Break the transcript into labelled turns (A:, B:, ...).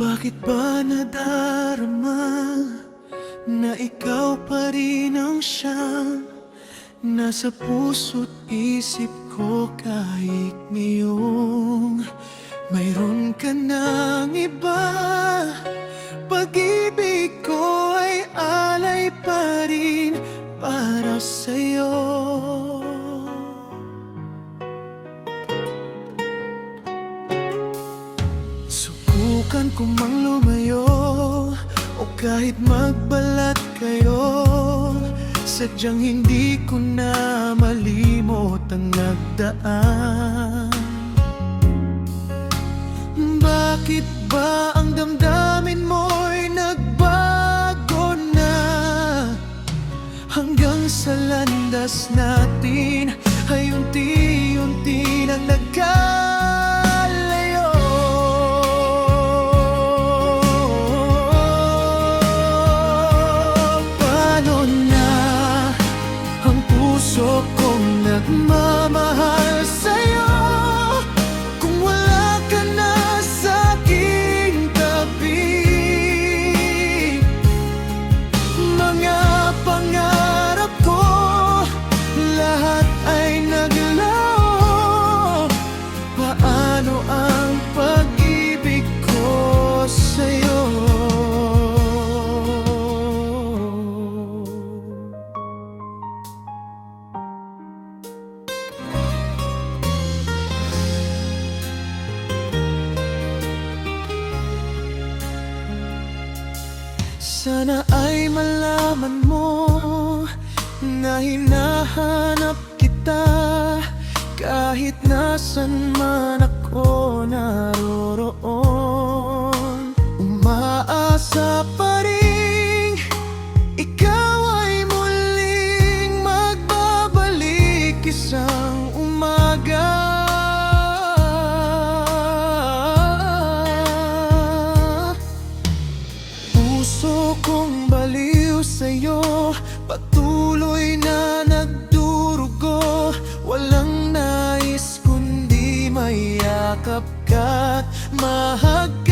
A: Bakit ba nadarama na ikaw pa rin ang siyang nasa puso't isip ko kahit ngayong mayroon ka ng iba? Pag-ibig ko ay alay pa rin para sa'yo. Subukan ko mang lumayo o kahit magbalat kayo, sadyang hindi ko na malimot ang nagdaan. Bakit ba ang damdamin mo'y nagbago na? Hanggang sa landas natin ay unti-unti nang nagkalayo. Paano na ang puso kong nagmamahal sa'yo kung wala ka na sa aking tabi? Mga pangarap ko lahat ay naglaho. Paano ang pag-ibig ko sa'yo? Sana ay malaman mo na hinahanap kita kahit nasan man ako naroroon. Umaasa pa rin ikaw ay muling magbabalik isang umaga. Puso kong baliw sa'yo, patuloy na nagdurugo. Walang nais kundi mayakap ka't mahagkan.